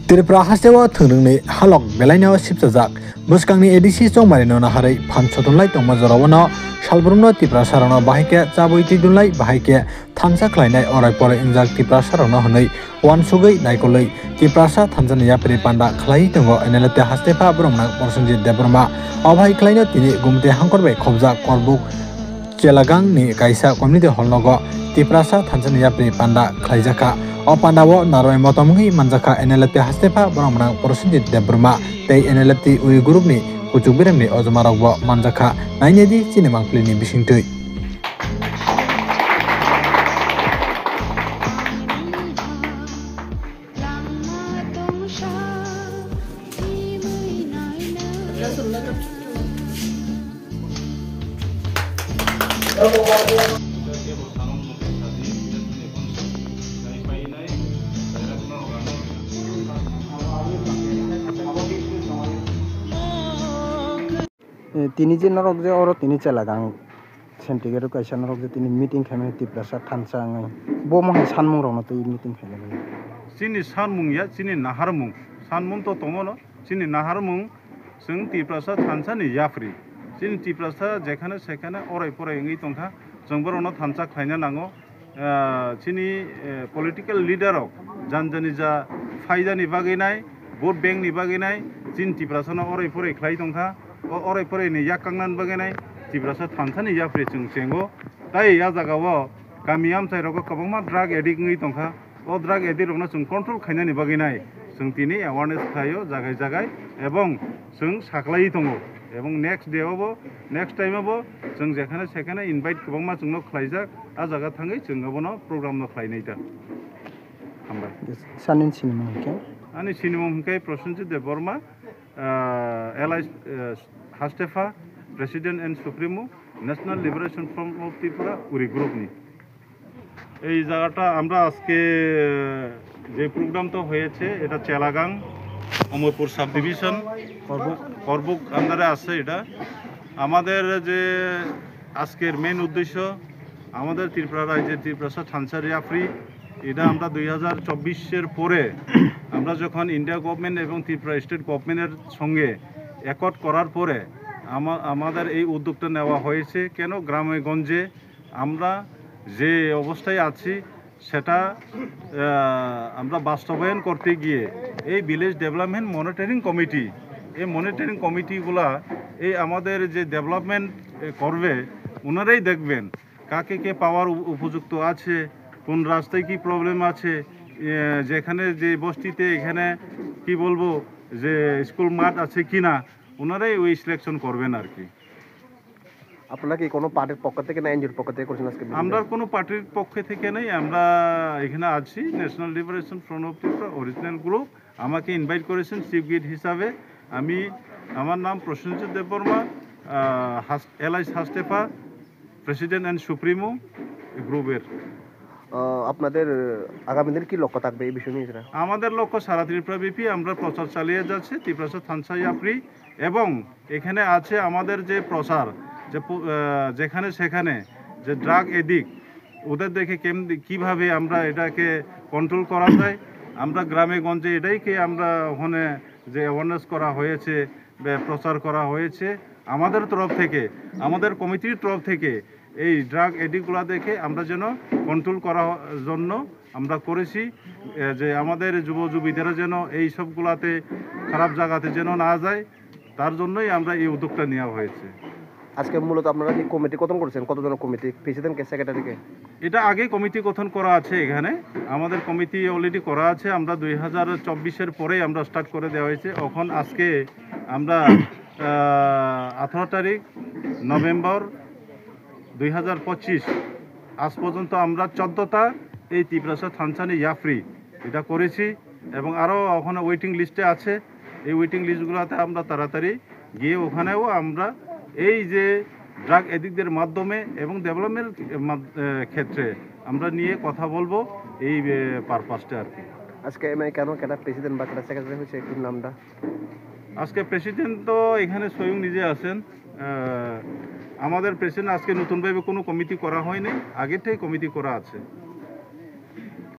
Tripura hastewa thunungni halok belaino sipsajak buskangni edisi chongmarino naharai phanchotunlai tongma jorabano salbrumno Tripura sarano bahike chabui tidunlai bahike thansa khlainai orai pore ingjak Tripura sarano honai wansugui naikolai Tripura sa thanjani yapri panda khlai tongo enelete hastepa bromna Porsenjit Debroma obhai khlaino tini gumte hangkorbai khobjak korbuk Chelagang ni kaisa community hallnogo Tripura sa thanjani yapri panda khlaijaka o pandawo naroi motomngi manjaka NLP hastepa boromrang Porsenjit Debroma tei NLP ui group ni kuchuk biremni ojomarokbo manjaka nainedi chinemangplini bisingtui Tini je norok je oro tini Chelagang sentigeru kaisa norok je tini meeting khaimai Tripura sa thansa ngai bo mo sanmung rok no tei meeting khaimai chini sanmung ya chini naharmung sanmung to tomono chini naharmung sung Tripura sa thansa ni yapri chini Tripura sa jekhane sekhane orai porai ngai tongkha jongboro no thansa khaina nango chini political leader rok janjani ja faidani baginai vote bank ni baginai chini Tripura sa no orai porai khlai tongkha orai porai ni yakangnan baginai Tripura sa thansa ni yapri chung chengo tai ya jagao kamiam chai rok kabangma drug addict ngai tongkha o drug addict rok no chung control khainani baginai chung tini awareness khlaio jagai jagai ebong chung saklai tongo ebong next day obo next time obo chung jekhane sekhane invite kabangma chung no khlaijak a jaga thangai chung obono program no khlainai ta hambai sanin cinema ke ani cinema hingkai Porsenjit Debroma Allies Hastefa President and Supremo National Liberation Front of Tripura Uri Group ni এই জায়গাটা আমরা আজকে যে প্রোগ্রামটা হয়েছে এটা চেলাগাং Amarpur sub division Karbook আন্ডারে আছে এটা আমাদের যে আজকের মেন উদ্দেশ্য আমাদের ত্রিপুরা রাজ্যের ত্রিপুরা সা থানসা রিয়াফ্রি এটা আমরা 2024-এর পরে আমরা যখন ইন্ডিয়া গভর্নমেন্ট এবং ত্রিপুরা স্টেট গভর্নমেন্টের সঙ্গে একট করার পরে আমাদের এই উদ্যোগটা নেওয়া হয়েছে কেন গ্রামে গঞ্জে আমরা যে অবস্থায় আছি সেটা আমরা বাস্তবায়ন করতে গিয়ে এই ভিলেজ ডেভেলপমেন্ট মনিটরিং কমিটি এই মনিটরিং কমিটিগুলা এই আমাদের যে ডেভেলপমেন্ট করবে ওনারাই দেখবেন কাকে কে পাওয়ার উপযুক্ত আছে কোন রাস্তায় কি প্রবলেম আছে যেখানে যে বস্তিতে এখানে কি বলবো যে স্কুল মাঠ আছে কিনা ওনারাই ওই সিলেকশন করবেন আর কি আপনারা কি কোনো পার্টির পক্ষ থেকে না এনজিওর পক্ষ থেকে করছেন আজকে আমরা কোনো পার্টির পক্ষ থেকে নেই আমরা এখানে আছি National Liberation Front of Tripura Original Group আমাকে ইনভাইট করেছেন চিফ গেস্ট হিসাবে আমার নাম প্রসেনজিৎ দেববর্মা এলআইস হাস্টেফা প্রেসিডেন্ট অ্যান্ড সুপ্রিমো গ্রুপের আপনাদের আগামী দিনের কি লক্ষ্য থাকবে এই বিষয় নিয়ে আমাদের লক্ষ্য সারা ত্রিপুরা ব্যাপী আমরা প্রচার চালিয়ে যাচ্ছি ত্রিপুরা সা থানসা ইয়াফ্রি এবং এখানে আছে আমাদের যে প্রচার যে যেখানে সেখানে যে ড্রাগ এডিক্ট ওদের দেখে কীভাবে আমরা এটাকে কন্ট্রোল করা যায় আমরা গ্রামে গঞ্জে এটাইকে আমরা ওখানে যে অ্যাওয়ারনেস করা হয়েছে প্রচার করা হয়েছে আমাদের তরফ থেকে আমাদের কমিটির তরফ থেকে এই ড্রাগ এডিক্টগুলো দেখে আমরা যেন কন্ট্রোল করার জন্য আমরা করেছি যে আমাদের যুবযুবতীরা যেন এই সবগুলাতে খারাপ জায়গাতে যেন না যায় তার জন্যই আমরা এই উদ্যোগটা নেওয়া হয়েছে আজকে মূলত আপনারা কি কমিটি গঠন করেছেন কতজন কমিটি প্রেসিডেন্ট কে সেক্রেটারিকে এটা আগে কমিটি গঠন করা আছে এখানে আমাদের কমিটি অলরেডি করা আছে আমরা 2024-এর পরেই আমরা স্টার্ট করে দেওয়া হয়েছে এখন আজকে আমরা 18 তারিখ নভেম্বর 2025 আজ পর্যন্ত আমরা 14টা এই ত্রিপুরা সা থানসা ইয়াফ্রি এটা করেছি এবং আরও ওখানে ওয়েটিং লিস্টে আছে এই ওয়েটিং লিস্টগুলোতে আমরা তাড়াতাড়ি গিয়ে ওখানেও আমরা এই যে ড্রাগ এডিক্টদের মাধ্যমে এবং ডেভেলপমেন্ট ক্ষেত্রে আমরা নিয়ে কথা বলবো এই পারপাসটা আর কি আজকে কেন প্রেসিডেন্ট বা সেক্রেটারি হয়েছে একটু নামটা আজকে প্রেসিডেন্ট তো এখানে স্বয়ং নিজে আছেন আমাদের প্রেসিডেন্ট আজকে নতুনভাবে কোনো কমিটি করা হয়নি আগের থেকে কমিটি করা আছে